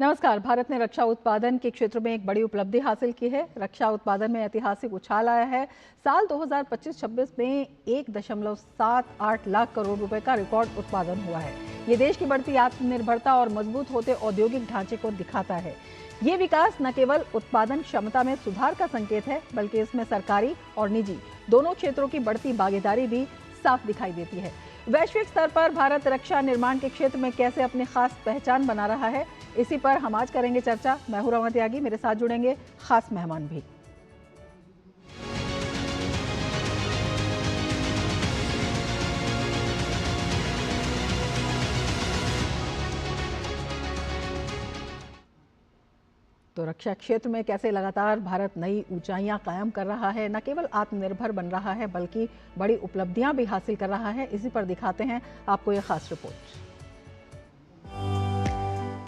नमस्कार। भारत ने रक्षा उत्पादन के क्षेत्र में एक बड़ी उपलब्धि हासिल की है। रक्षा उत्पादन में ऐतिहासिक उछाल आया है। साल 2025-26 में 1.78 लाख करोड़ रुपए का रिकॉर्ड उत्पादन हुआ है। ये देश की बढ़ती आत्मनिर्भरता और मजबूत होते औद्योगिक ढांचे को दिखाता है। ये विकास न केवल उत्पादन क्षमता में सुधार का संकेत है, बल्कि इसमें सरकारी और निजी दोनों क्षेत्रों की बढ़ती भागीदारी भी साफ दिखाई देती है। वैश्विक स्तर पर भारत रक्षा निर्माण के क्षेत्र में कैसे अपनी खास पहचान बना रहा है, इसी पर हम आज करेंगे चर्चा। मैं हूं रमा त्यागी, मेरे साथ जुड़ेंगे खास मेहमान भी। तो रक्षा क्षेत्र में कैसे लगातार भारत नई ऊंचाइयां कायम कर रहा है, न केवल आत्मनिर्भर बन रहा है बल्कि बड़ी उपलब्धियां भी हासिल कर रहा है, इसी पर दिखाते हैं आपको ये खास रिपोर्ट।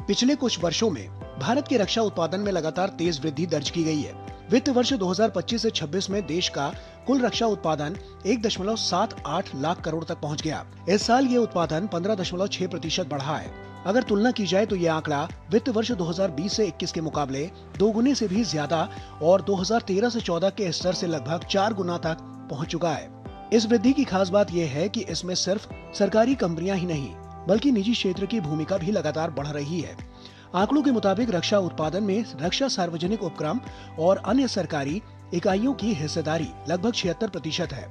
पिछले कुछ वर्षों में भारत के रक्षा उत्पादन में लगातार तेज वृद्धि दर्ज की गई है। वित्त वर्ष 2025 से 26 में देश का कुल रक्षा उत्पादन 1.78 लाख करोड़ तक पहुंच गया। इस साल ये उत्पादन 15.6% बढ़ा है। अगर तुलना की जाए तो ये आंकड़ा वित्त वर्ष 2020 से 21 के मुकाबले 2 गुने से भी ज्यादा और 2013 से 14 के स्तर से लगभग 4 गुना तक पहुंच चुका है। इस वृद्धि की खास बात यह है कि इसमें सिर्फ सरकारी कंपनियां ही नहीं बल्कि निजी क्षेत्र की भूमिका भी लगातार बढ़ रही है। आंकड़ों के मुताबिक रक्षा उत्पादन में रक्षा सार्वजनिक उपक्रम और अन्य सरकारी इकाइयों की हिस्सेदारी लगभग 76% है,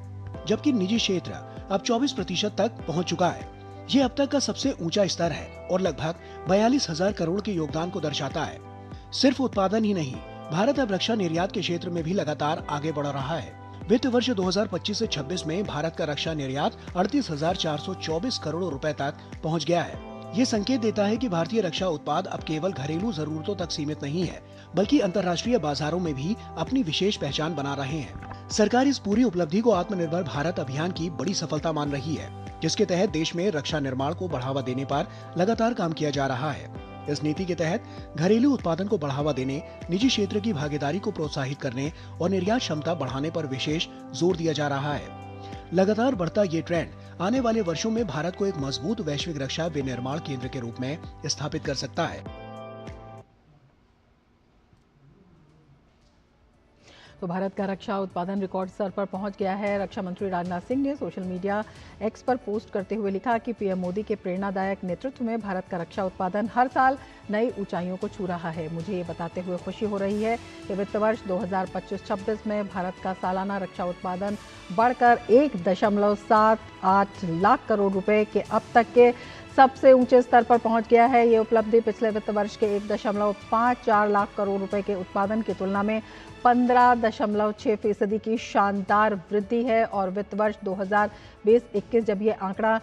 जबकि निजी क्षेत्र अब 24% तक पहुंच चुका है। ये अब तक का सबसे ऊंचा स्तर है और लगभग 42,000 करोड़ के योगदान को दर्शाता है। सिर्फ उत्पादन ही नहीं, भारत अब रक्षा निर्यात के क्षेत्र में भी लगातार आगे बढ़ रहा है। वित्त वर्ष 2025 से 26 में भारत का रक्षा निर्यात 38,424 करोड़ रुपए तक पहुंच गया है। ये संकेत देता है कि भारतीय रक्षा उत्पाद अब केवल घरेलू जरूरतों तक सीमित नहीं है, बल्कि अंतर्राष्ट्रीय बाजारों में भी अपनी विशेष पहचान बना रहे हैं। सरकार इस पूरी उपलब्धि को आत्मनिर्भर भारत अभियान की बड़ी सफलता मान रही है, जिसके तहत देश में रक्षा निर्माण को बढ़ावा देने पर लगातार काम किया जा रहा है। इस नीति के तहत घरेलू उत्पादन को बढ़ावा देने, निजी क्षेत्र की भागीदारी को प्रोत्साहित करने और निर्यात क्षमता बढ़ाने पर विशेष जोर दिया जा रहा है। लगातार बढ़ता ये ट्रेंड आने वाले वर्षों में भारत को एक मजबूत वैश्विक रक्षा विनिर्माण केंद्र के रूप में स्थापित कर सकता है। तो भारत का रक्षा उत्पादन रिकॉर्ड स्तर पर पहुंच गया है। रक्षा मंत्री राजनाथ सिंह ने सोशल मीडिया एक्स पर पोस्ट करते हुए लिखा कि पीएम मोदी के प्रेरणादायक नेतृत्व में भारत का रक्षा उत्पादन हर साल नई ऊंचाइयों को छू रहा है। मुझे ये बताते हुए खुशी हो रही है कि वित्त वर्ष 2025-26 में भारत का सालाना रक्षा उत्पादन बढ़कर 1.78 लाख करोड़ रुपए के अब तक के सबसे ऊंचे स्तर पर पहुंच गया है। ये उपलब्धि पिछले वित्त वर्ष के 1.54 लाख करोड़ रुपए के उत्पादन की तुलना में 15.6% की शानदार वृद्धि है और वित्त वर्ष 2020-21 जब ये आंकड़ा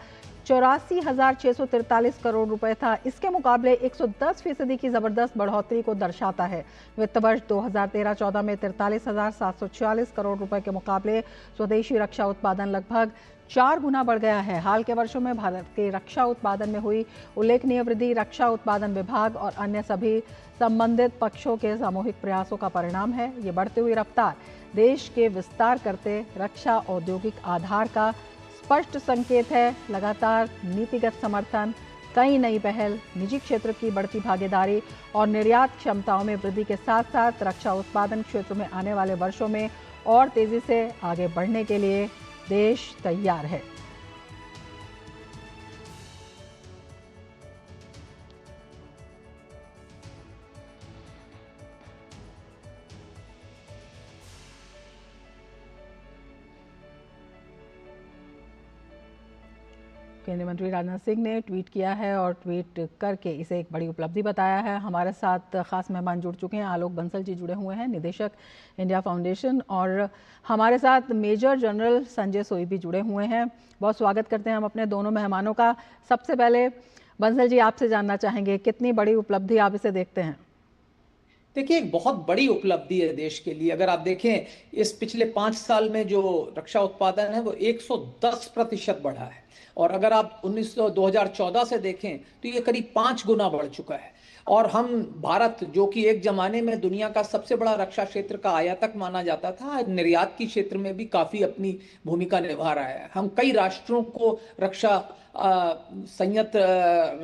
84,643 करोड़ रुपए था, इसके मुकाबले 110% की जबरदस्त बढ़ोतरी को दर्शाता है। वित्त वर्ष 2013-14 में 43,746 करोड़ रुपए के मुकाबले स्वदेशी रक्षा उत्पादन लगभग 4 गुना बढ़ गया है। हाल के वर्षों में भारत के रक्षा उत्पादन में हुई उल्लेखनीय वृद्धि रक्षा उत्पादन विभाग और अन्य सभी संबंधित पक्षों के सामूहिक प्रयासों का परिणाम है। ये बढ़ती हुई रफ्तार देश के विस्तार करते रक्षा औद्योगिक आधार का स्पष्ट संकेत है। लगातार नीतिगत समर्थन, कई नई पहल, निजी क्षेत्र की बढ़ती भागीदारी और निर्यात क्षमताओं में वृद्धि के साथ साथ रक्षा उत्पादन क्षेत्र में आने वाले वर्षों में और तेजी से आगे बढ़ने के लिए देश तैयार है। केंद्रीय मंत्री राजनाथ सिंह ने ट्वीट किया है और ट्वीट करके इसे एक बड़ी उपलब्धि बताया है। हमारे साथ खास मेहमान जुड़ चुके हैं। आलोक बंसल जी जुड़े हुए हैं, निदेशक इंडिया फाउंडेशन, और हमारे साथ मेजर जनरल संजय सोई भी जुड़े हुए हैं। बहुत स्वागत करते हैं हम अपने दोनों मेहमानों का। सबसे पहले बंसल जी, आपसे जानना चाहेंगे कितनी बड़ी उपलब्धि आप इसे देखते हैं? देखिए, एक बहुत बड़ी उपलब्धि है देश के लिए। अगर आप देखें, इस पिछले 5 साल में जो रक्षा उत्पादन है वो 110% बढ़ा है और अगर आप 2014 से देखें तो ये करीब 5 गुना बढ़ चुका है। और हम भारत, जो कि एक जमाने में दुनिया का सबसे बड़ा रक्षा क्षेत्र का आयातक माना जाता था, निर्यात की क्षेत्र में भी काफी अपनी भूमिका निभा रहा है। हम कई राष्ट्रों को रक्षा संयंत्र,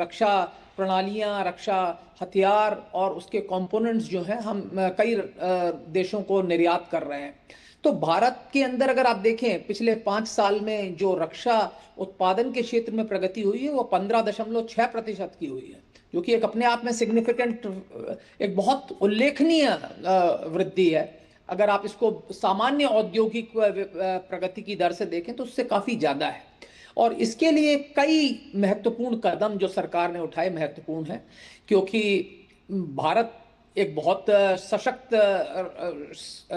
रक्षा प्रणालियां, रक्षा हथियार और उसके कंपोनेंट्स जो हैं हम कई देशों को निर्यात कर रहे हैं। तो भारत के अंदर अगर आप देखें पिछले 5 साल में जो रक्षा उत्पादन के क्षेत्र में प्रगति हुई है वो 15.6% की हुई है, जो कि एक अपने आप में सिग्निफिकेंट, एक बहुत उल्लेखनीय वृद्धि है। अगर आप इसको सामान्य औद्योगिक प्रगति की दर से देखें तो उससे काफी ज्यादा है। और इसके लिए कई महत्वपूर्ण कदम जो सरकार ने उठाए महत्वपूर्ण है, क्योंकि भारत एक बहुत सशक्त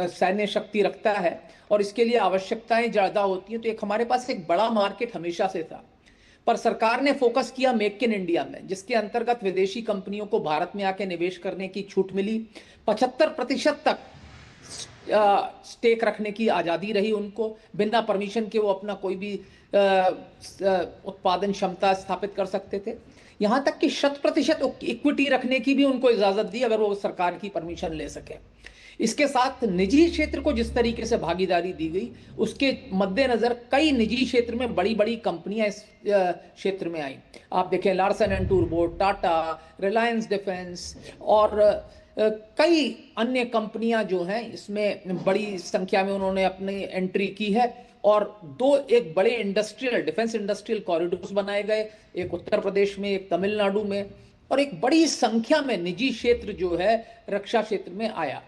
सैन्य शक्ति रखता है और इसके लिए आवश्यकताएं ज्यादा होती हैं। तो एक हमारे पास एक बड़ा मार्केट हमेशा से था, पर सरकार ने फोकस किया मेक इन इंडिया में, जिसके अंतर्गत विदेशी कंपनियों को भारत में आके निवेश करने की छूट मिली। 75% तक स्टेक रखने की आजादी रही उनको, बिना परमिशन के वो अपना कोई भी उत्पादन क्षमता स्थापित कर सकते थे। यहां तक कि 100% इक्विटी रखने की भी उनको इजाजत दी अगर वो सरकार की परमिशन ले सके। इसके साथ निजी क्षेत्र को जिस तरीके से भागीदारी दी गई उसके मद्देनजर कई निजी क्षेत्र में बड़ी बड़ी कंपनियां इस क्षेत्र में आई। आप देखें Larsen and Toubro, Tata, Reliance defence और कई अन्य कंपनियां जो हैं इसमें बड़ी संख्या में उन्होंने अपनी एंट्री की है। और एक बड़े डिफेंस इंडस्ट्रियल कॉरिडोर्स बनाए गए, एक उत्तर प्रदेश में, एक तमिलनाडु में, और एक बड़ी संख्या में निजी क्षेत्र जो है रक्षा क्षेत्र में आया।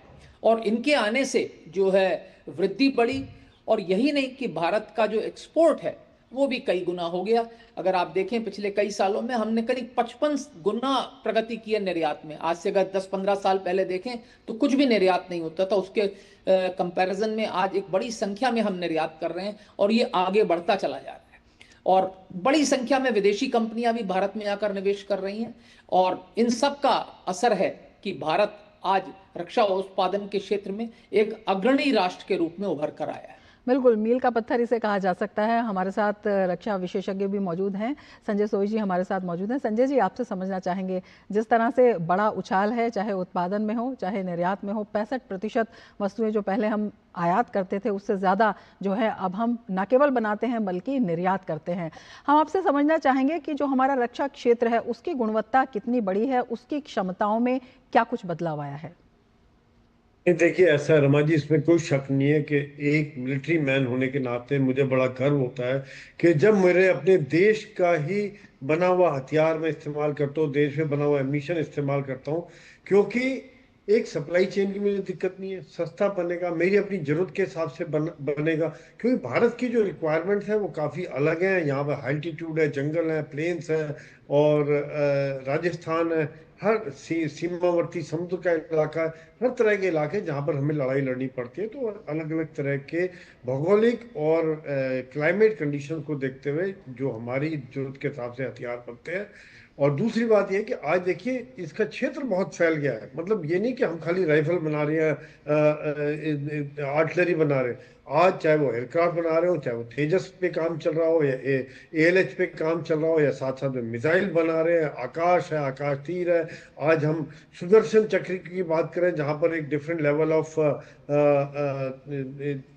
और इनके आने से जो है वृद्धि बढ़ी। और यही नहीं कि भारत का जो एक्सपोर्ट है वो भी कई गुना हो गया। अगर आप देखें पिछले कई सालों में हमने करीब 55 गुना प्रगति की है निर्यात में। आज से अगर 10-15 साल पहले देखें तो कुछ भी निर्यात नहीं होता था, उसके कंपैरिजन में आज एक बड़ी संख्या में हम निर्यात कर रहे हैं और ये आगे बढ़ता चला जा रहा है। और बड़ी संख्या में विदेशी कंपनियां भी भारत में आकर निवेश कर रही हैं। और इन सब का असर है कि भारत आज रक्षा उत्पादन के क्षेत्र में एक अग्रणी राष्ट्र के रूप में उभर कर आया है। बिल्कुल, मील का पत्थर इसे कहा जा सकता है। हमारे साथ रक्षा विशेषज्ञ भी मौजूद हैं, संजय सोई जी हमारे साथ मौजूद हैं। संजय जी, आपसे समझना चाहेंगे, जिस तरह से बड़ा उछाल है, चाहे उत्पादन में हो चाहे निर्यात में हो, 65% वस्तुएं जो पहले हम आयात करते थे उससे ज़्यादा जो है अब हम न केवल बनाते हैं बल्कि निर्यात करते हैं। हम आपसे समझना चाहेंगे कि जो हमारा रक्षा क्षेत्र है उसकी गुणवत्ता कितनी बड़ी है, उसकी क्षमताओं में क्या कुछ बदलाव आया है? देखिए, ऐसा रमा जी, इसमें कोई शक नहीं है कि एक मिलिट्री मैन होने के नाते मुझे बड़ा गर्व होता है कि जब मेरे अपने देश का ही बना हुआ हथियार मैं इस्तेमाल करता हूँ, देश में बना हुआ एमिशन इस्तेमाल करता हूँ, क्योंकि एक सप्लाई चेन की मुझे दिक्कत नहीं है, सस्ता बनेगा, मेरी अपनी जरूरत के हिसाब से बनेगा। क्योंकि भारत की जो रिक्वायरमेंट्स है वो काफ़ी अलग हैं। यहाँ पर हाल्टीट्यूड है, जंगल है, प्लेन्स है और राजस्थान है, हर सीमावर्ती समुद्र का इलाका है, हर तरह के इलाके जहाँ पर हमें लड़ाई लड़नी पड़ती है। तो अलग अलग तरह के भौगोलिक और क्लाइमेट कंडीशन को देखते हुए जो हमारी जरूरत के हिसाब से हथियार बनते हैं। और दूसरी बात यह है कि आज देखिए इसका क्षेत्र बहुत फैल गया है। मतलब ये नहीं कि हम खाली राइफल बना रहे हैं, आर्टिलरी बना रहे हैं। आज चाहे वो एयरक्राफ्ट बना रहे हो, चाहे वो तेजस पे काम चल रहा हो या ALH पे काम चल रहा हो, या साथ साथ में मिसाइल बना रहे हैं, आकाश है, आकाश तीर है। आज हम सुदर्शन चक्र की बात करें जहां पर एक different level of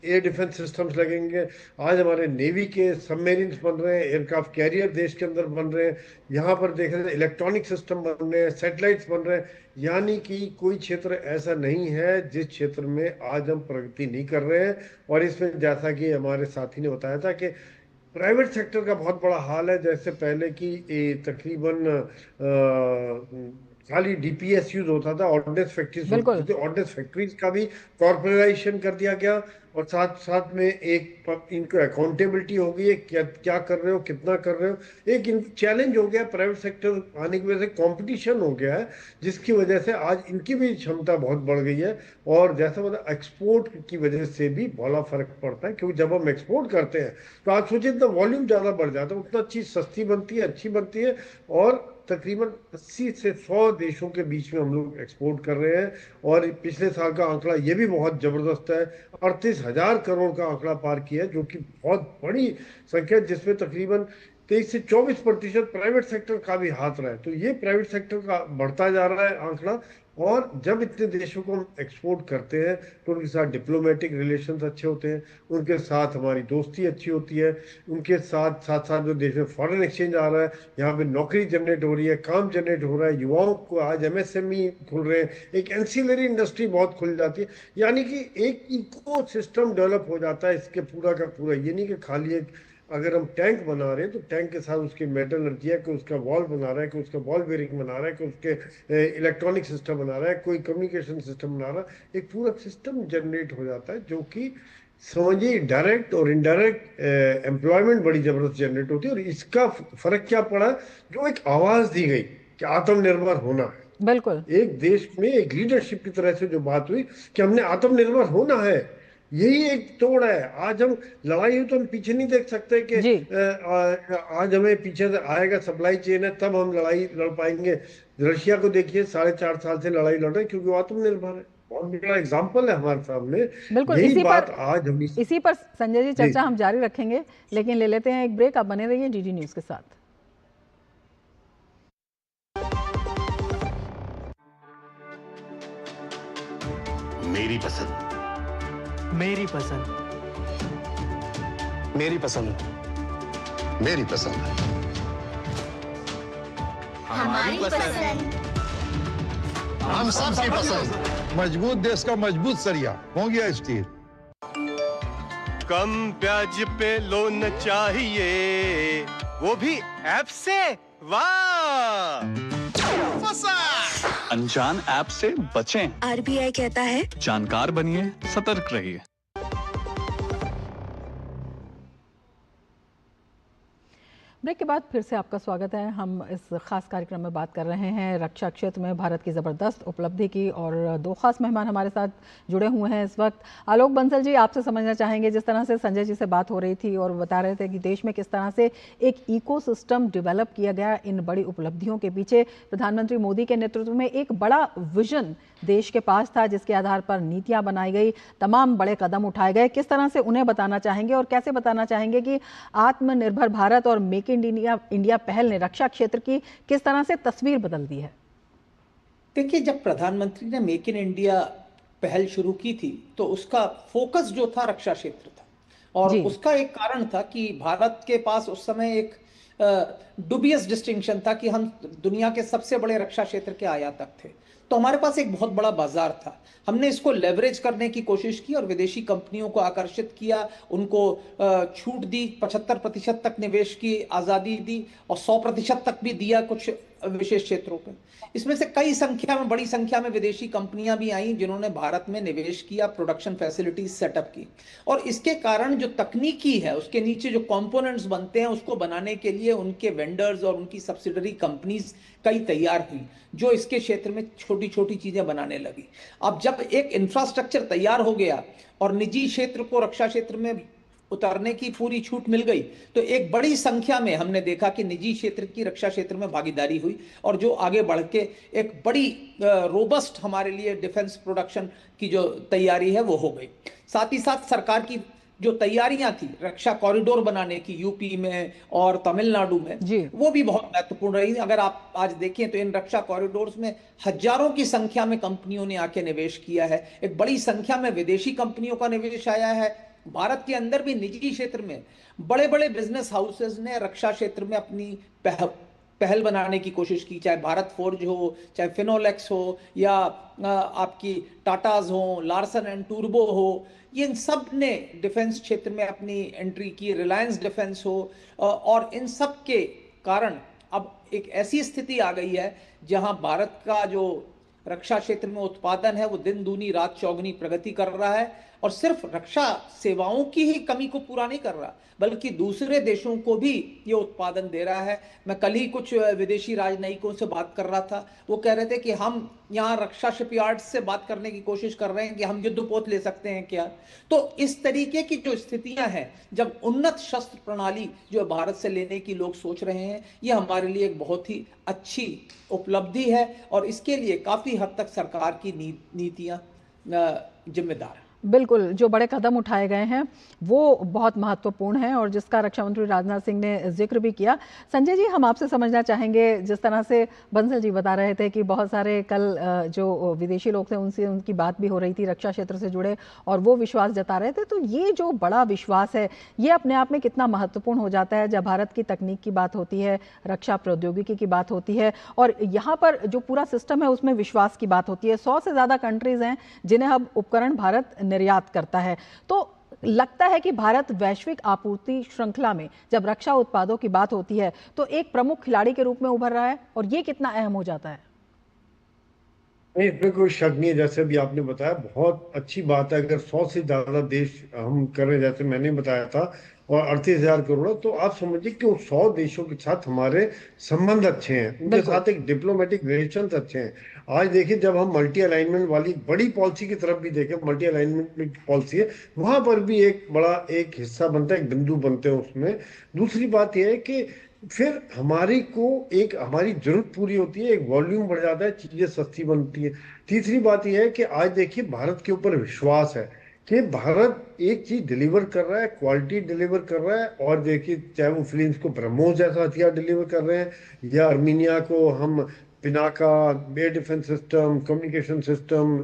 air defence systems लगेंगे। आज हमारे नेवी के सबमरीन्स बन रहे हैं, एयरक्राफ्ट कैरियर देश के अंदर बन रहे हैं। यहाँ पर देख रहे हैं इलेक्ट्रॉनिक सिस्टम बन रहे हैं, सैटेलाइट्स बन रहे हैं। यानी कि कोई क्षेत्र ऐसा नहीं है जिस क्षेत्र में आज हम प्रगति नहीं कर रहे हैं। और इसमें जैसा कि हमारे साथी ने बताया था कि प्राइवेट सेक्टर का बहुत बड़ा हाल है। जैसे पहले की तकरीबन खाली DPS यूज होता था, ऑर्डिनेंस फैक्ट्रीज होती थी, ऑर्डिनेंस फैक्ट्रीज का भी कॉर्पोरेटाइजेशन कर दिया गया। और साथ साथ में एक इनको अकाउंटेबिलिटी हो गई है, क्या कर रहे हो, कितना कर रहे हो। एक चैलेंज हो गया प्राइवेट सेक्टर आने की वजह से, कंपटीशन हो गया है, जिसकी वजह से आज इनकी भी क्षमता बहुत बढ़ गई है। और जैसा मतलब एक्सपोर्ट की वजह से भी बड़ा फर्क पड़ता है, क्योंकि जब हम एक्सपोर्ट करते हैं तो आज सोचिए इतना वॉल्यूम ज़्यादा बढ़ जाता है, उतना चीज़ सस्ती बनती है, अच्छी बनती है। और तकरीबन 80 से 100 देशों के बीच में हम लोग एक्सपोर्ट कर रहे हैं। और पिछले साल का आंकड़ा ये भी बहुत ज़बरदस्त है, 38,000 करोड़ का आंकड़ा पार किया है, जो कि बहुत बड़ी संख्या, जिसमें तकरीबन 23 से 24% प्राइवेट सेक्टर का भी हाथ रहा है। तो ये प्राइवेट सेक्टर का बढ़ता जा रहा है आंकड़ा। और जब इतने देशों को हम एक्सपोर्ट करते हैं तो उनके साथ डिप्लोमेटिक रिलेशंस अच्छे होते हैं, उनके साथ हमारी दोस्ती अच्छी होती है, उनके साथ साथ साथ जो देश में फॉरेन एक्सचेंज आ रहा है, यहाँ पे नौकरी जनरेट हो रही है, काम जनरेट हो रहा है, युवाओं को आज एमएसएमई खुल रहे हैं, एक एंसिलरी इंडस्ट्री बहुत खुल जाती है। यानी कि एक इको सिस्टम डेवलप हो जाता है इसके पूरा का पूरा। ये नहीं कि खाली एक अगर हम टैंक बना रहे हैं तो टैंक के साथ उसकी मेटलर्जी है, कोई उसका वॉल बना रहा है, कोई उसका बॉल बेरिंग बना रहा है, कोई उसके इलेक्ट्रॉनिक सिस्टम बना रहा है, कोई कम्युनिकेशन सिस्टम बना रहा है, एक पूरा सिस्टम जनरेट हो जाता है जो कि समझिए डायरेक्ट और इनडायरेक्ट एम्प्लॉयमेंट बड़ी जबरदस्त जनरेट होती है। और इसका फर्क क्या पड़ा, जो एक आवाज दी गई कि आत्मनिर्भर होना है, बिल्कुल। एक देश में एक लीडरशिप की तरह से जो बात हुई कि हमने आत्मनिर्भर होना है, यही एक तोड़ है। आज हम लड़ाई हो तो हम पीछे नहीं देख सकते कि जी। आज हमें पीछे से आएगा, सप्लाई चेन है, तब हम लड़ाई लड़ पाएंगे। रशिया को देखिए, 4.5 साल से लड़ाई लड़ रहे हैं क्योंकि वो आत्मनिर्भर है। बहुत बड़ा एग्जाम्पल है हमारे सामने। बिल्कुल। यही बात आज हम इसी पर संजय जी चर्चा हम जारी रखेंगे, लेकिन ले लेते हैं एक ब्रेक। आप बने रहिए डीडी न्यूज के साथ। मेरी पसंद, मेरी पसंद, मेरी पसंद, मेरी पसंद, हमारी पसंद। हम सबकी पसंद। मजबूत देश का मजबूत सरिया हो गया स्टील। कम ब्याज पे लोन चाहिए, वो भी ऐप से। वाह, अनजान ऐप से बचें। आरबीआई कहता है जानकार बनिए, सतर्क रहिए। ब्रेक के बाद फिर से आपका स्वागत है। हम इस खास कार्यक्रम में बात कर रहे हैं रक्षा क्षेत्र में भारत की ज़बरदस्त उपलब्धि की, और दो खास मेहमान हमारे साथ जुड़े हुए हैं इस वक्त। आलोक बंसल जी, आपसे समझना चाहेंगे, जिस तरह से संजय जी से बात हो रही थी और बता रहे थे कि देश में किस तरह से एक इकोसिस्टम डेवलप किया गया इन बड़ी उपलब्धियों के पीछे। प्रधानमंत्री मोदी के नेतृत्व में एक बड़ा विजन देश के पास था, जिसके आधार पर नीतियां बनाई गई, तमाम बड़े कदम उठाए गए। किस तरह से उन्हें बताना चाहेंगे और कैसे बताना चाहेंगे कि आत्मनिर्भर भारत और मेक इन इंडिया पहल ने रक्षा क्षेत्र की किस तरह से तस्वीर बदल दी है? देखिए, जब प्रधानमंत्री ने मेक इन इंडिया पहल शुरू की थी तो उसका फोकस जो था रक्षा क्षेत्र था, और उसका एक कारण था कि भारत के पास उस समय एक डुबियस डिस्टिंक्शन था कि हम दुनिया के सबसे बड़े रक्षा क्षेत्र के आयातक थे। तो हमारे पास एक बहुत बड़ा बाजार था। हमने इसको लेवरेज करने की कोशिश की और विदेशी कंपनियों को आकर्षित किया, उनको छूट दी, 75% तक निवेश की आज़ादी दी और 100% तक भी दिया कुछ विशेष क्षेत्रों पे। इसमें से बड़ी संख्या में विदेशी कंपनियां भी आई जिन्होंने भारत में निवेश किया, प्रोडक्शन फैसिलिटीज सेटअप की, और इसके कारण जो तकनीकी है उसके नीचे जो कंपोनेंट्स बनते हैं उसको बनाने के लिए उनके वेंडर्स और उनकी सब्सिडरी कंपनीज कई तैयार हुई जो इसके क्षेत्र में छोटी छोटी चीजें बनाने लगी। अब जब एक इंफ्रास्ट्रक्चर तैयार हो गया और निजी क्षेत्र को रक्षा क्षेत्र में उतरने की पूरी छूट मिल गई, तो एक बड़ी संख्या में हमने देखा कि निजी क्षेत्र की रक्षा क्षेत्र में भागीदारी हुई और जो आगे बढ़ के एक बड़ी रोबस्ट हमारे लिए डिफेंस प्रोडक्शन की जो तैयारी है वो हो गई। साथ ही साथ सरकार की जो तैयारियां थी रक्षा कॉरिडोर बनाने की यूपी में और तमिलनाडु में, वो भी बहुत महत्वपूर्ण रही। अगर आप आज देखें तो इन रक्षा कॉरिडोर्स में हजारों की संख्या में कंपनियों ने आके निवेश किया है, एक बड़ी संख्या में विदेशी कंपनियों का निवेश आया है। भारत के अंदर भी निजी क्षेत्र में बड़े बड़े बिजनेस हाउसेस ने रक्षा क्षेत्र में अपनी पहल बनाने की कोशिश की, चाहे भारत फोर्ज हो, चाहे फिनोलेक्स हो, या आपकी टाटाज हो, लार्सन एंड टूर्बो हो, ये इन सब ने डिफेंस क्षेत्र में अपनी एंट्री की, रिलायंस डिफेंस हो, और इन सब के कारण अब एक ऐसी स्थिति आ गई है जहां भारत का जो रक्षा क्षेत्र में उत्पादन है वो दिन दूनी रात चौगुनी प्रगति कर रहा है, और सिर्फ रक्षा सेवाओं की ही कमी को पूरा नहीं कर रहा बल्कि दूसरे देशों को भी ये उत्पादन दे रहा है। मैं कल ही कुछ विदेशी राजनयिकों से बात कर रहा था, वो कह रहे थे कि हम यहाँ रक्षा शिपयार्ड से बात करने की कोशिश कर रहे हैं कि हम युद्धपोत ले सकते हैं क्या। तो इस तरीके की जो स्थितियां हैं, जब उन्नत शस्त्र प्रणाली जो भारत से लेने की लोग सोच रहे हैं, ये हमारे लिए एक बहुत ही अच्छी उपलब्धि है और इसके लिए काफी हद तक सरकार की नीतियां जिम्मेदार है। बिल्कुल, जो बड़े कदम उठाए गए हैं वो बहुत महत्वपूर्ण हैं और जिसका रक्षा मंत्री राजनाथ सिंह ने जिक्र भी किया। संजय जी, हम आपसे समझना चाहेंगे, जिस तरह से बंसल जी बता रहे थे कि बहुत सारे कल जो विदेशी लोग थे उनसे उनकी बात भी हो रही थी रक्षा क्षेत्र से जुड़े और वो विश्वास जता रहे थे, तो ये जो बड़ा विश्वास है ये अपने आप में कितना महत्वपूर्ण हो जाता है जब भारत की तकनीक की बात होती है, रक्षा प्रौद्योगिकी की बात होती है और यहाँ पर जो पूरा सिस्टम है उसमें विश्वास की बात होती है। 100 से ज़्यादा कंट्रीज हैं जिन्हें अब उपकरण भारत निर्यात करता है, तो लगता है कि भारत वैश्विक आपूर्ति श्रृंखला में जब रक्षा उत्पादों की बात होती है तो एक प्रमुख खिलाड़ी के रूप में उभर रहा है और ये कितना अहम हो जाता है? नहीं, इसमें कोई शक नहीं है। जैसे भी आपने बताया, बहुत अच्छी बात है। अगर 100 से ज्यादा देश हम कर रहे हैं, जैसे मैंने बताया था, और 38,000 करोड़, तो आप समझिए कि उन 100 देशों के साथ हमारे संबंध अच्छे हैं, उनके साथ एक डिप्लोमेटिक रिलेशन अच्छे हैं। आज देखिए, जब हम मल्टी अलाइनमेंट वाली बड़ी पॉलिसी की तरफ भी देखें, मल्टी अलाइनमेंट पॉलिसी है, वहां पर भी एक बड़ा एक हिस्सा बनता है, एक बिंदु बनते हैं उसमें। दूसरी बात यह है कि फिर हमारी जरूरत पूरी होती है, एक वॉल्यूम बढ़ जाता है, चीजें सस्ती बनती है। तीसरी बात यह है कि आज देखिए भारत के ऊपर विश्वास है कि भारत एक चीज डिलीवर कर रहा है, क्वालिटी डिलीवर कर रहा है। और देखिए, चाहे वो फिलिप्स को ब्रह्मोस जैसा हथियार डिलीवर कर रहे हैं या आर्मीनिया को हम Pinaka air defence system, communication system,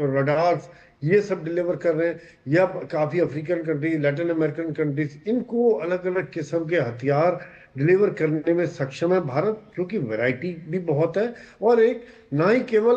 radars, ये सब डिलीवर कर रहे हैं, या काफी African country, Latin American countries, इनको अलग अलग किस्म के हथियार डिलीवर करने में सक्षम है भारत, क्योंकि वैरायटी भी बहुत है। और एक ना ही केवल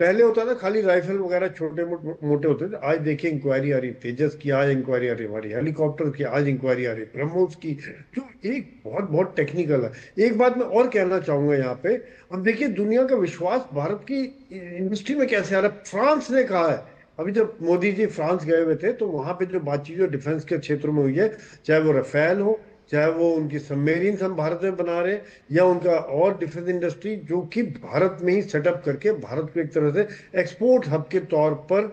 पहले होता था खाली राइफल वगैरह छोटे मोटे होते थे, आज देखिए इंक्वायरी आ रही तेजस की, आज इंक्वायरी आ रही हमारी हेलीकॉप्टर की, आज इंक्वायरी आ रही ब्रह्मोस की, जो एक बहुत बहुत टेक्निकल है। एक बात मैं और कहना चाहूंगा यहाँ पे, अब देखिए दुनिया का विश्वास भारत की इंडस्ट्री में कैसे आ रहा है। फ्रांस ने कहा है, अभी जब मोदी जी फ्रांस गए हुए थे तो वहां पे जो बातचीत जो डिफेंस के क्षेत्र में हुई है, चाहे वो रफेल हो, चाहे वो उनकी सबमेरीन हम भारत में बना रहे, या उनका और डिफेंस इंडस्ट्री जो कि भारत में ही सेटअप करके भारत को एक तरह से एक्सपोर्ट हब के तौर पर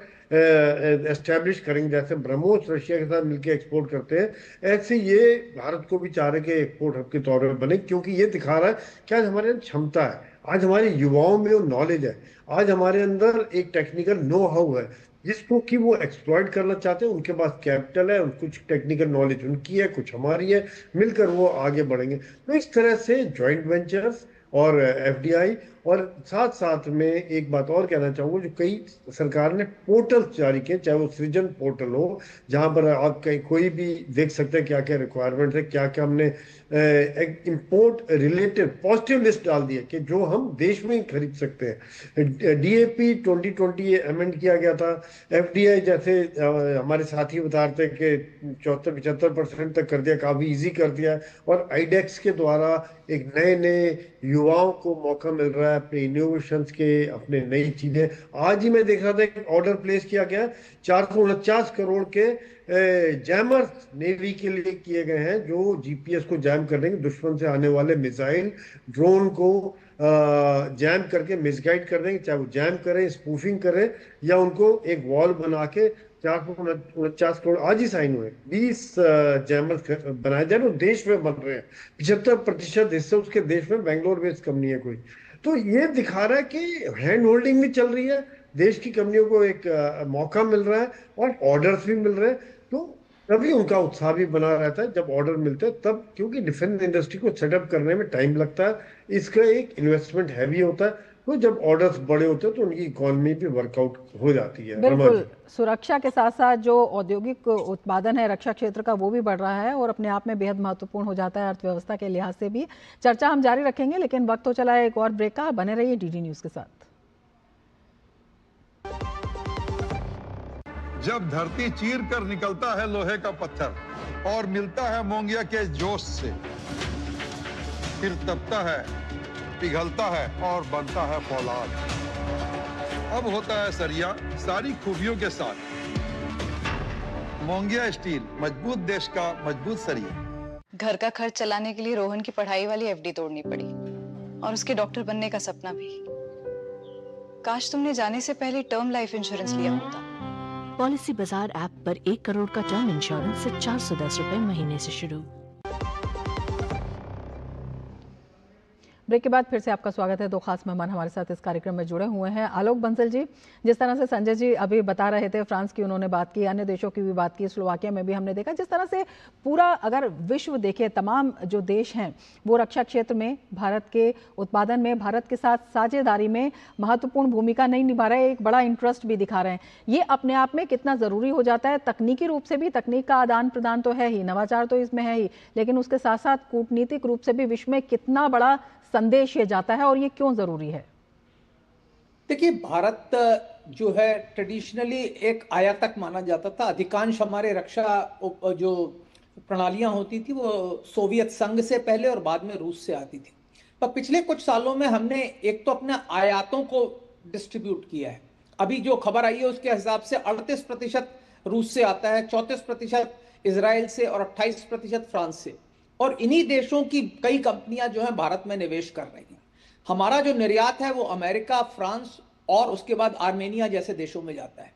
एस्टेब्लिश करेंगे। जैसे ब्रह्मोस रशिया के साथ मिलकर एक्सपोर्ट करते हैं, ऐसे ये भारत को भी चाह रहे कि एक्सपोर्ट हब के तौर पर बने, क्योंकि ये दिखा रहा है कि आज हमारे क्षमता है, आज हमारे युवाओं में वो नॉलेज है, आज हमारे अंदर एक टेक्निकल नो हाउ है जिसको कि वो एक्सप्लॉइट करना चाहते हैं। उनके पास कैपिटल है, कुछ टेक्निकल नॉलेज उनकी है, कुछ हमारी है, मिलकर वो आगे बढ़ेंगे। तो इस तरह से जॉइंट वेंचर्स और एफडीआई, और साथ साथ में एक बात और कहना चाहूंगा, जो कई सरकार ने पोर्टल्स जारी किए, चाहे वो सृजन पोर्टल हो, जहां पर आप कहीं कोई भी देख सकते हैं क्या क्या रिक्वायरमेंट है, क्या क्या हमने इंपोर्ट रिलेटेड पॉजिटिव लिस्ट डाल दी है कि जो हम देश में ही खरीद सकते हैं। डीएपी 2020 अमेंड किया गया था। एफडीआई जैसे हमारे साथी बता रहे थे कि 74-75% तक कर दिया, काफी इजी कर दिया। और आईडेक्स के द्वारा एक नए युवाओं को मौका मिल रहा है अपने इनोवेशंस के, अपने नई चीजें। आज ही मैं देख रहा था एक ऑर्डर प्लेस किया गया 449 करोड़ के जैमर्स नेवी के लिए किए गए हैं, जो जीपीएस को जैम कर देंगे, दुश्मन से आने वाले मिसाइल ड्रोन को जैम करके मिसगाइड कर देंगे, चाहे वो जैम करें, स्पूफिंग करें, या उनको एक वॉल बना के 449 करोड़ आज ही साइन हुए। 20 जैमर्स बनाए जा रहे, देश में बन रहे हैं। 75% हिस्सा उसके देश में, बेंगलोर बेस्ड कंपनी है कोई। तो ये दिखा रहा है कि हैंड होल्डिंग भी चल रही है, देश की कंपनियों को एक मौका मिल रहा है और ऑर्डर्स भी मिल रहे हैं। तो तभी उनका उत्साह भी बना रहता है जब ऑर्डर मिलते हैं तब, क्योंकि डिफेंस इंडस्ट्री को सेटअप करने में टाइम लगता है, इसका एक इन्वेस्टमेंट हैवी होता है। तो जब ऑर्डर्स बड़े होते हैं तो उनकी इकोनॉमी भी वर्कआउट हो जाती है। बिल्कुल, सुरक्षा के साथ साथ जो औद्योगिक उत्पादन है रक्षा क्षेत्र का वो भी बढ़ रहा है और अपने आप में बेहद महत्वपूर्ण हो जाता है अर्थव्यवस्था के लिहाज से भी। चर्चा हम जारी रखेंगे, लेकिन वक्त तो चला है एक और ब्रेक का। बने रहिए डीडी न्यूज के साथ। जब धरती चीर कर निकलता है लोहे का पत्थर और मिलता है मोंगिया के जोश से, फिर तपता है, पिघलता है और बनता है फौलाद। अब होता है सरिया सारी खूबियों के साथ। मोंगिया स्टील, मजबूत देश का मजबूत सरिया। घर का खर्च चलाने के लिए रोहन की पढ़ाई वाली एफडी तोड़नी पड़ी और उसके डॉक्टर बनने का सपना भी। काश तुमने जाने से पहले टर्म लाइफ इंश्योरेंस लिया होता। पॉलिसी बाजार ऐप पर 1 करोड़ का टर्म इंश्योरेंस से 410 रुपए महीने से शुरू। ब्रेक के बाद फिर से आपका स्वागत है। दो खास मेहमान हमारे साथ इस कार्यक्रम में जुड़े हुए हैं। आलोक बंसल जी, जिस तरह से संजय जी अभी बता रहे थे, फ्रांस की उन्होंने बात की, अन्य देशों की भी बात की, स्लोवाकिया में भी हमने देखा, जिस तरह से पूरा अगर विश्व देखे, तमाम जो देश हैं वो रक्षा क्षेत्र में भारत के उत्पादन में, भारत के साथ साझेदारी में महत्वपूर्ण भूमिका नहीं निभा रहे, एक बड़ा इंटरेस्ट भी दिखा रहे हैं। ये अपने आप में कितना ज़रूरी हो जाता है? तकनीकी रूप से भी तकनीक का आदान प्रदान तो है ही, नवाचार तो इसमें है ही, लेकिन उसके साथ साथ कूटनीतिक रूप से भी विश्व में कितना बड़ा संदेश ये जाता है और ये क्यों जरूरी है? देखिए, भारत जो है ट्रेडिशनली एक आयातक माना जाता था। अधिकांश हमारे रक्षा जो प्रणालियां होती थी वो सोवियत संघ से पहले और बाद में रूस से आती थी। पर पिछले कुछ सालों में हमने एक तो अपने आयातों को डिस्ट्रीब्यूट किया है। अभी जो खबर आई है उसके हिसाब से 38% रूस से आता है, 34% इजराइल से और 28% फ्रांस से। और इन्हीं देशों की कई कंपनियां जो हैं भारत में निवेश कर रही हैं। हमारा जो निर्यात है वो अमेरिका, फ्रांस और उसके बाद आर्मेनिया जैसे देशों में जाता है।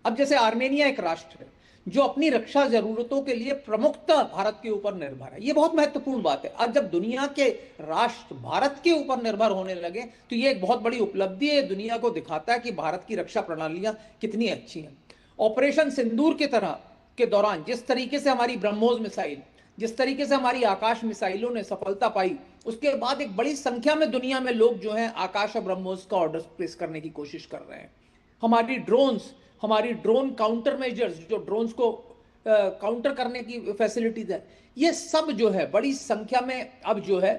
अब जैसे आर्मेनिया एक राष्ट्र है जो अपनी रक्षा जरूरतों के लिए प्रमुखतः भारत के ऊपर निर्भर है। ये बहुत महत्वपूर्ण बात है। अब जब दुनिया के राष्ट्र भारत के ऊपर निर्भर होने लगे तो ये एक बहुत बड़ी उपलब्धि है। दुनिया को दिखाता है कि भारत की रक्षा प्रणालियां कितनी अच्छी हैं। ऑपरेशन सिंदूर के तरह के दौरान जिस तरीके से हमारी ब्रह्मोस मिसाइल, जिस तरीके से हमारी आकाश मिसाइलों ने सफलता पाई, उसके बाद एक बड़ी संख्या में दुनिया में लोग जो हैं आकाश और ब्रह्मोस का ऑर्डर प्लेस करने की कोशिश कर रहे हैं। हमारी ड्रोन्स, हमारी ड्रोन काउंटर मेजर्स, जो ड्रोन्स को काउंटर करने की फैसिलिटीज है, ये सब जो है बड़ी संख्या में अब जो है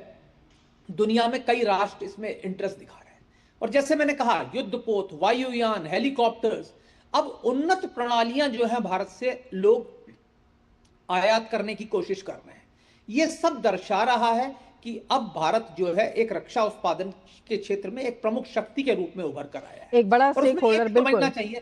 दुनिया में कई राष्ट्र इसमें इंटरेस्ट दिखा रहे हैं। और जैसे मैंने कहा, युद्धपोत, वायुयान, हेलीकॉप्टर्स, अब उन्नत प्रणालियां जो है भारत से लोग आयात करने की कोशिश कर रहे हैं। यह सब दर्शा रहा है कि अब भारत जो है एक रक्षा उत्पादन के क्षेत्र में एक प्रमुख शक्ति के रूप में उभर कर आया है। एक बड़ा स्टेक होल्डर। बिल्कुल समझना चाहिए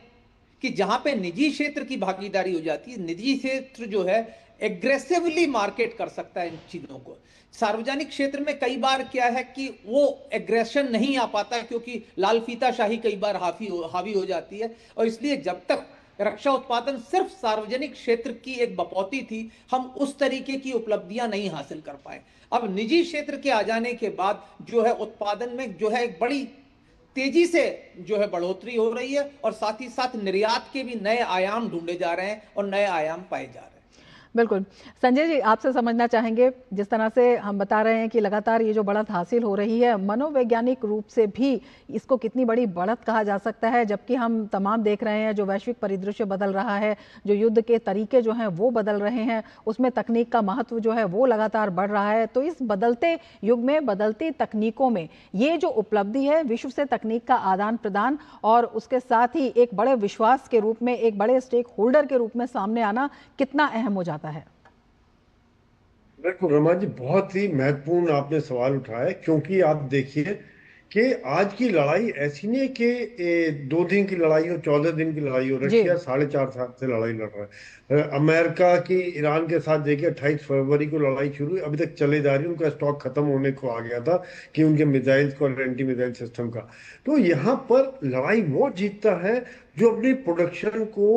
कि जहां पे निजी क्षेत्र की भागीदारी हो जाती है, निजी क्षेत्र जो है एग्रेसिवली मार्केट कर सकता है इन चीजों को। सार्वजनिक क्षेत्र में कई बार क्या है कि वो एग्रेशन नहीं आ पाता क्योंकि लाल फीताशाही कई बार हावी हो जाती है। और इसलिए जब तक रक्षा उत्पादन सिर्फ सार्वजनिक क्षेत्र की एक बपौती थी, हम उस तरीके की उपलब्धियां नहीं हासिल कर पाए। अब निजी क्षेत्र के आ जाने के बाद जो है उत्पादन में जो है एक बड़ी तेजी से जो है बढ़ोतरी हो रही है और साथ ही साथ निर्यात के भी नए आयाम ढूंढे जा रहे हैं और नए आयाम पाए जा रहे हैं। बिल्कुल। संजय जी, आपसे समझना चाहेंगे, जिस तरह से हम बता रहे हैं कि लगातार ये जो बढ़त हासिल हो रही है, मनोवैज्ञानिक रूप से भी इसको कितनी बड़ी बढ़त कहा जा सकता है, जबकि हम तमाम देख रहे हैं जो वैश्विक परिदृश्य बदल रहा है, जो युद्ध के तरीके जो हैं वो बदल रहे हैं, उसमें तकनीक का महत्व जो है वो लगातार बढ़ रहा है। तो इस बदलते युग में, बदलती तकनीकों में ये जो उपलब्धि है, विश्व से तकनीक का आदान प्रदान और उसके साथ ही एक बड़े विश्वास के रूप में, एक बड़े स्टेक होल्डर के रूप में सामने आना कितना अहम हो जाता है? बिल्कुल रमा जी, बहुत ही महत्वपूर्ण आपने सवाल उठाया, क्योंकि आप देखिए कि आज की लड़ाई ऐसी नहीं कि 2 दिन की लड़ाई हो, 14 दिन की लड़ाई हो। रशिया 4.5 साल से लड़ाई लड़ रहा है। अमेरिका की ईरान के साथ देखिए 28 फरवरी को लड़ाई शुरू हुई, अभी तक चले जा रही है। उनका स्टॉक खत्म होने को आ गया था कि उनके मिसाइल्स को और एंटी मिसाइल सिस्टम का। तो यहाँ पर लड़ाई वो जीतता है जो अपनी प्रोडक्शन को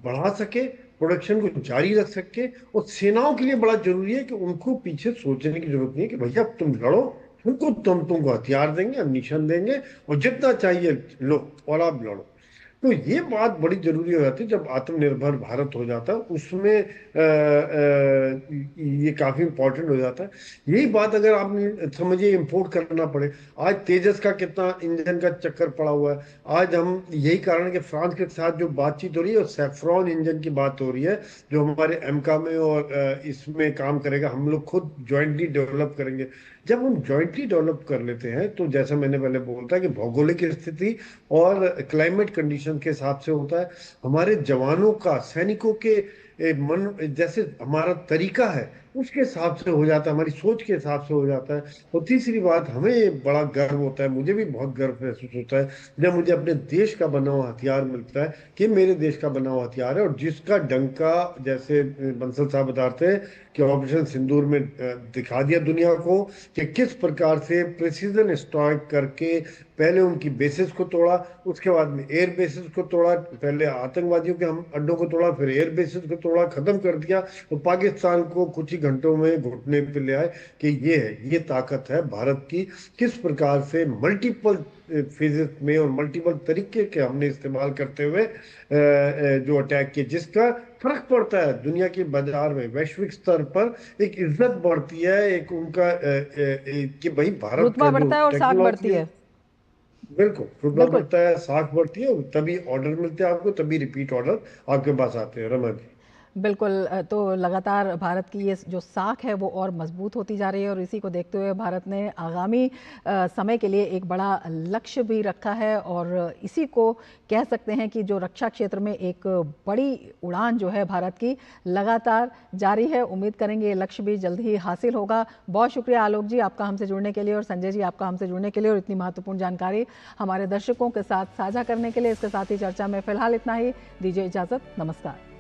बढ़ा सके, प्रोडक्शन को जारी रख सके। और सेनाओं के लिए बड़ा जरूरी है कि उनको पीछे सोचने की जरूरत नहीं है कि भैया तुम लड़ो, तुमको हथियार देंगे, एम्यूनिशन देंगे और जितना चाहिए लो और आप लड़ो। तो ये बात बड़ी जरूरी हो जाती है जब आत्मनिर्भर भारत हो जाता है, उसमें ये काफी इंपॉर्टेंट हो जाता है। यही बात अगर आप समझिए इंपोर्ट करना पड़े, आज तेजस का कितना इंजन का चक्कर पड़ा हुआ है। आज हम यही कारण है कि फ्रांस के साथ जो बातचीत हो रही है और सैफ्रॉन इंजन की बात हो रही है जो हमारे एमका में और इसमें काम करेगा, हम लोग खुद ज्वाइंटली डेवलप करेंगे। जब हम ज्वाइंटली डेवलप कर लेते हैं तो जैसा मैंने पहले बोलता है कि भौगोलिक स्थिति और क्लाइमेट कंडीशन के हिसाब से होता है। हमारे जवानों का, सैनिकों के मन जैसे हमारा तरीका है उसके हिसाब से हो जाता है, हमारी सोच के हिसाब से हो जाता है। और तीसरी बात, हमें बड़ा गर्व होता है, मुझे भी बहुत गर्व महसूस होता है जब मुझे अपने देश का बना हुआ हथियार मिलता है कि मेरे देश का बना हुआ हथियार है और जिसका डंका, जैसे बंसल साहब बताते हैं कि ऑपरेशन सिंदूर में दिखा दिया दुनिया को कि किस प्रकार से प्रिसीजन स्ट्राइक करके पहले उनकी बेसिस को तोड़ा, उसके बाद में एयर बेसिस को तोड़ा, पहले आतंकवादियों के हम अड्डों को तोड़ा, फिर एयर बेसिस को तोड़ा, खत्म कर दिया और पाकिस्तान को कुछ ही घंटों में घुटने पे ले आए कि ये ताकत है भारत की, किस प्रकार से मल्टीपल फेजेस में और मल्टीपल तरीके के हमने इस्तेमाल करते हुए जो अटैक किए, जिसका फर्क पड़ता है दुनिया के बाजार में, वैश्विक स्तर पर एक इज्जत बढ़ती है, एक उनका कि भाई भारत रुतबा बढ़ता है और साख बढ़ती है। बिल्कुल, रुतबा बढ़ता है, साख बढ़ती है, तभी ऑर्डर मिलते हैं आपको, तभी रिपीट ऑर्डर आपके पास आते हैं। रमा जी बिल्कुल, तो लगातार भारत की ये जो साख है वो और मजबूत होती जा रही है और इसी को देखते हुए भारत ने आगामी समय के लिए एक बड़ा लक्ष्य भी रखा है और इसी को कह सकते हैं कि जो रक्षा क्षेत्र में एक बड़ी उड़ान जो है भारत की लगातार जारी है। उम्मीद करेंगे ये लक्ष्य भी जल्द ही हासिल होगा। बहुत शुक्रिया आलोक जी आपका हमसे जुड़ने के लिए और संजय जी आपका हमसे जुड़ने के लिए और इतनी महत्वपूर्ण जानकारी हमारे दर्शकों के साथ साझा करने के लिए। इसके साथ ही चर्चा में फिलहाल इतना ही, दीजिए इजाज़त, नमस्कार।